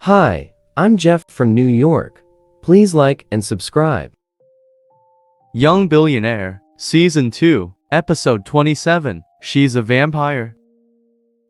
Hi, I'm Jeff from New York. Please like and subscribe. Young Billionaire, Season 2, Episode 27, She's a Vampire.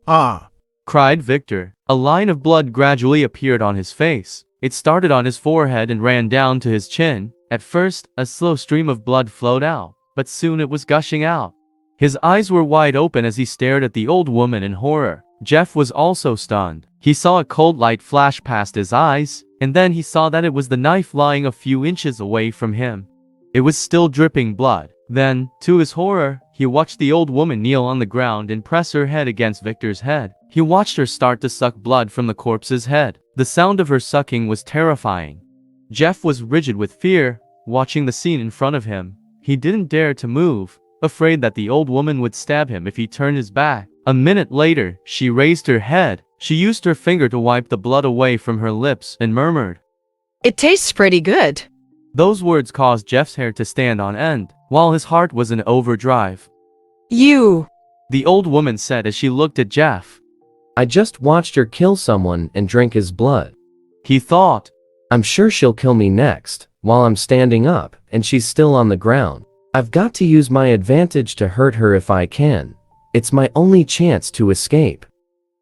Ah! Cried Victor. A line of blood gradually appeared on his face. It started on his forehead and ran down to his chin. At first, a slow stream of blood flowed out, but soon it was gushing out. His eyes were wide open as he stared at the old woman in horror. Jeff was also stunned. He saw a cold light flash past his eyes, and then he saw that it was the knife lying a few inches away from him. It was still dripping blood. Then, to his horror, he watched the old woman kneel on the ground and press her head against Victor's head. He watched her start to suck blood from the corpse's head. The sound of her sucking was terrifying. Jeff was rigid with fear, watching the scene in front of him. He didn't dare to move, afraid that the old woman would stab him if he turned his back. A minute later, she raised her head. She used her finger to wipe the blood away from her lips and murmured, "It tastes pretty good." Those words caused Jeff's hair to stand on end, while his heart was in overdrive. "You," the old woman said as she looked at Jeff. I just watched her kill someone and drink his blood. He thought, I'm sure she'll kill me next, while I'm standing up, and she's still on the ground. I've got to use my advantage to hurt her if I can. It's my only chance to escape.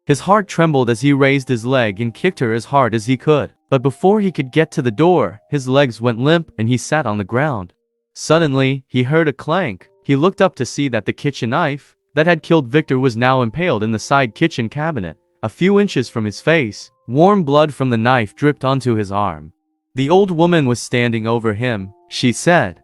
His heart trembled as he raised his leg and kicked her as hard as he could. But before he could get to the door, his legs went limp and he sat on the ground. Suddenly, he heard a clank. He looked up to see that the kitchen knife that had killed Victor was now impaled in the side kitchen cabinet. A few inches from his face, warm blood from the knife dripped onto his arm. The old woman was standing over him. She said,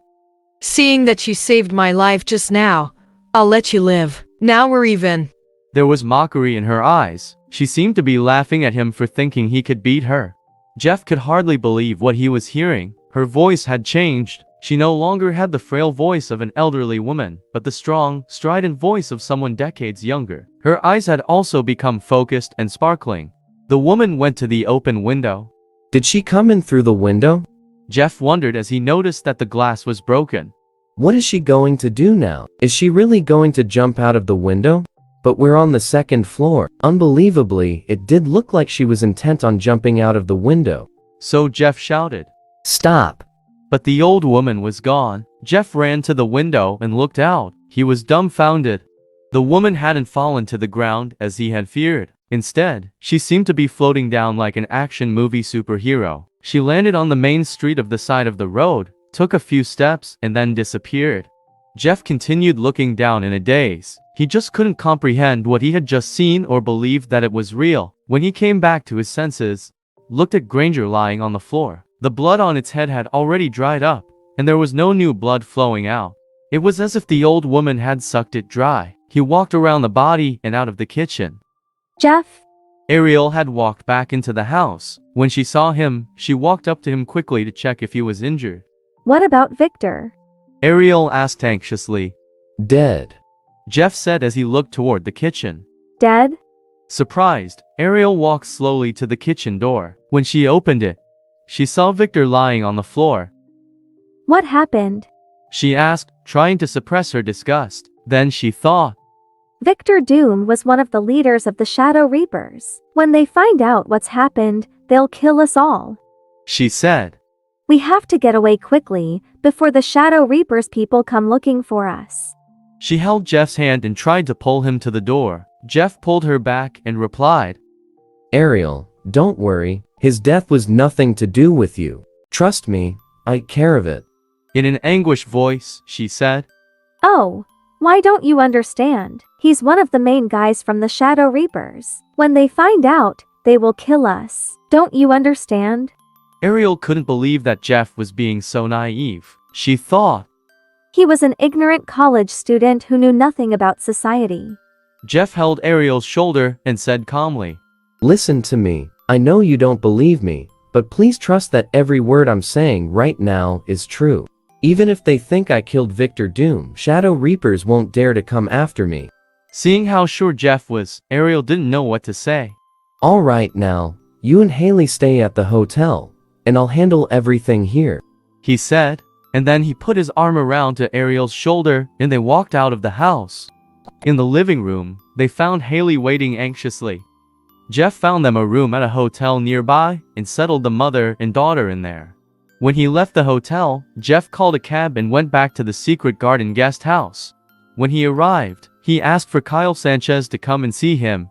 "Seeing that you saved my life just now, I'll let you live. Now we're even." There was mockery in her eyes. She seemed to be laughing at him for thinking he could beat her. Jeff could hardly believe what he was hearing. Her voice had changed. She no longer had the frail voice of an elderly woman, but the strong, strident voice of someone decades younger. Her eyes had also become focused and sparkling. The woman went to the open window. Did she come in through the window? Jeff wondered as he noticed that the glass was broken. What is she going to do now? Is she really going to jump out of the window? But we're on the second floor. Unbelievably, it did look like she was intent on jumping out of the window. So Jeff shouted, Stop! But the old woman was gone. Jeff ran to the window and looked out. He was dumbfounded. The woman hadn't fallen to the ground as he had feared. Instead, she seemed to be floating down like an action movie superhero. She landed on the main street of the side of the road, took a few steps, and then disappeared. Jeff continued looking down in a daze. He just couldn't comprehend what he had just seen or believed that it was real. When he came back to his senses, looked at Granger lying on the floor. The blood on its head had already dried up, and there was no new blood flowing out. It was as if the old woman had sucked it dry. He walked around the body and out of the kitchen. Jeff? Ariel had walked back into the house. When she saw him, she walked up to him quickly to check if he was injured. What about Victor? Ariel asked anxiously. Dead. Jeff said as he looked toward the kitchen. Dead? Surprised, Ariel walked slowly to the kitchen door. When she opened it, she saw Victor lying on the floor. What happened? She asked, trying to suppress her disgust. Then she thought, Victor Doom was one of the leaders of the Shadow Reapers. When they find out what's happened, they'll kill us all. She said. We have to get away quickly, before the Shadow Reapers people come looking for us. She held Jeff's hand and tried to pull him to the door. Jeff pulled her back and replied, Ariel, don't worry. His death was nothing to do with you. Trust me, I care of it. In an anguished voice, she said. Oh, why don't you understand? He's one of the main guys from the Shadow Reapers. When they find out, they will kill us. Don't you understand? Ariel couldn't believe that Jeff was being so naive. She thought, he was an ignorant college student who knew nothing about society. Jeff held Ariel's shoulder and said calmly, Listen to me. I know you don't believe me, but please trust that every word I'm saying right now is true. Even if they think I killed Victor Doom, Shadow Reapers won't dare to come after me. Seeing how sure Jeff was, Ariel didn't know what to say. All right now, you and Haley stay at the hotel, and I'll handle everything here, he said, and then he put his arm around to Ariel's shoulder and they walked out of the house. In the living room, they found Haley waiting anxiously. Jeff found them a room at a hotel nearby and settled the mother and daughter in there. When he left the hotel, Jeff called a cab and went back to the Secret Garden guest house. When he arrived, he asked for Kyle Sanchez to come and see him.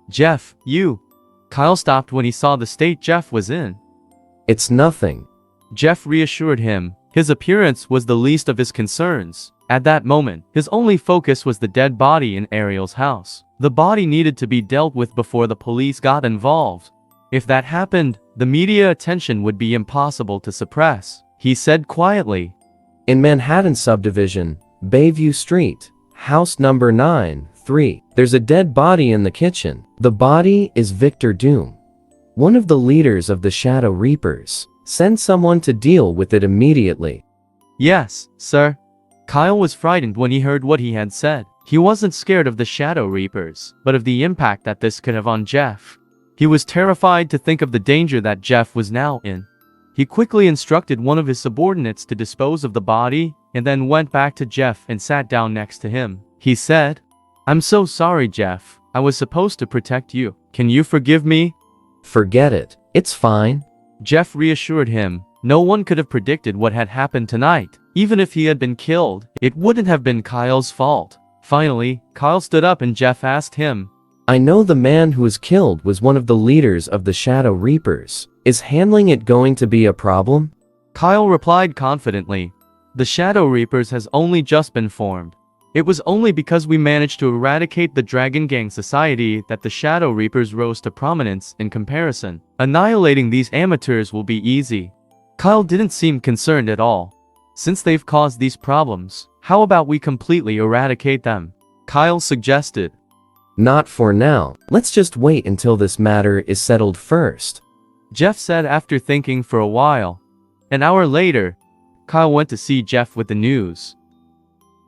"Jeff, you..." Kyle stopped when he saw the state Jeff was in. It's nothing. Jeff reassured him. His appearance was the least of his concerns. At that moment, his only focus was the dead body in Ariel's house. The body needed to be dealt with before the police got involved. If that happened, the media attention would be impossible to suppress, he said quietly. In Manhattan subdivision, Bayview Street, house number 9-3, there's a dead body in the kitchen. The body is Victor Doom, one of the leaders of the Shadow Reapers. Send someone to deal with it immediately. Yes, sir. Kyle was frightened when he heard what he had said. He wasn't scared of the Shadow Reapers, but of the impact that this could have on Jeff. He was terrified to think of the danger that Jeff was now in. He quickly instructed one of his subordinates to dispose of the body, and then went back to Jeff and sat down next to him. He said, "I'm so sorry, Jeff. I was supposed to protect you. Can you forgive me?" Forget it. It's fine. Jeff reassured him. No one could have predicted what had happened tonight. Even if he had been killed, it wouldn't have been Kyle's fault. Finally, Kyle stood up and Jeff asked him, I know the man who was killed was one of the leaders of the Shadow Reapers. Is handling it going to be a problem? Kyle replied confidently. The Shadow Reapers has only just been formed. It was only because we managed to eradicate the Dragon Gang society that the Shadow Reapers rose to prominence in comparison. Annihilating these amateurs will be easy. Kyle didn't seem concerned at all. Since they've caused these problems, how about we completely eradicate them? Kyle suggested. Not for now. Let's just wait until this matter is settled first. Jeff said after thinking for a while. An hour later, Kyle went to see Jeff with the news.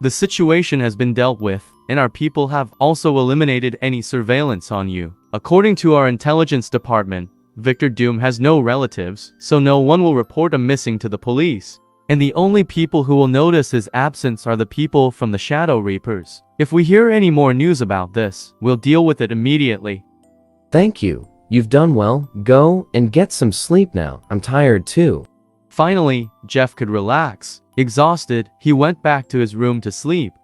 The situation has been dealt with, and our people have also eliminated any surveillance on you. According to our intelligence department, Victor Doom has no relatives, so no one will report him missing to the police. And the only people who will notice his absence are the people from the Shadow Reapers. If we hear any more news about this, we'll deal with it immediately. Thank you. You've done well. Go and get some sleep now. I'm tired too. Finally, Jeff could relax. Exhausted, he went back to his room to sleep.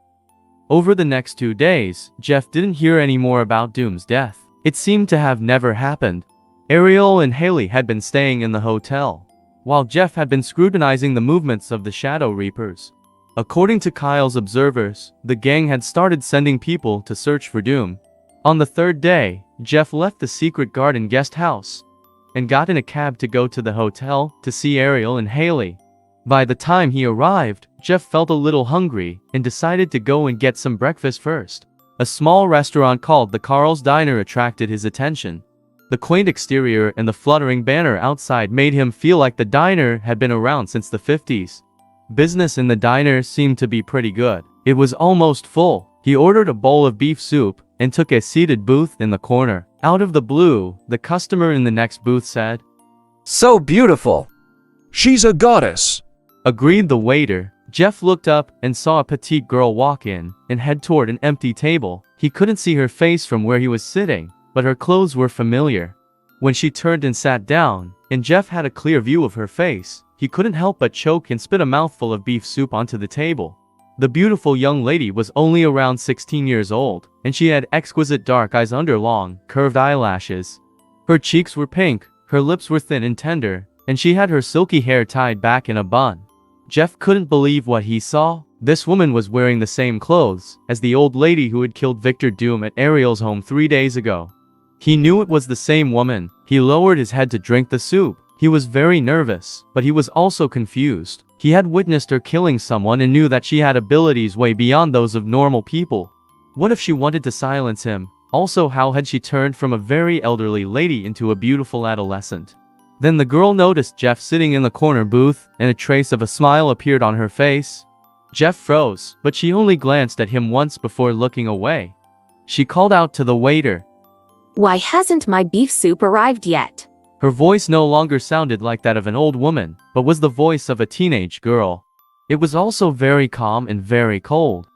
Over the next 2 days, Jeff didn't hear any more about Doom's death. It seemed to have never happened. Ariel and Haley had been staying in the hotel, while Jeff had been scrutinizing the movements of the Shadow Reapers. According to Kyle's observers, the gang had started sending people to search for Doom. On the third day, Jeff left the Secret Garden guest house and got in a cab to go to the hotel to see Ariel and Haley. By the time he arrived, Jeff felt a little hungry and decided to go and get some breakfast first. A small restaurant called the Carl's Diner attracted his attention. The quaint exterior and the fluttering banner outside made him feel like the diner had been around since the 50s. Business in the diner seemed to be pretty good. It was almost full. He ordered a bowl of beef soup and took a seated booth in the corner. Out of the blue, the customer in the next booth said, "So beautiful. She's a goddess," agreed the waiter. Jeff looked up and saw a petite girl walk in and head toward an empty table. He couldn't see her face from where he was sitting, but her clothes were familiar. When she turned and sat down, and Jeff had a clear view of her face, he couldn't help but choke and spit a mouthful of beef soup onto the table. The beautiful young lady was only around 16 years old, and she had exquisite dark eyes under long, curved eyelashes. Her cheeks were pink, her lips were thin and tender, and she had her silky hair tied back in a bun. Jeff couldn't believe what he saw. This woman was wearing the same clothes as the old lady who had killed Victor Doom at Ariel's home 3 days ago. He knew it was the same woman. He lowered his head to drink the soup. He was very nervous, but he was also confused. He had witnessed her killing someone and knew that she had abilities way beyond those of normal people. What if she wanted to silence him? Also, how had she turned from a very elderly lady into a beautiful adolescent? Then the girl noticed Jeff sitting in the corner booth, and a trace of a smile appeared on her face. Jeff froze, but she only glanced at him once before looking away. She called out to the waiter. "Why hasn't my beef soup arrived yet?" Her voice no longer sounded like that of an old woman, but was the voice of a teenage girl. It was also very calm and very cold.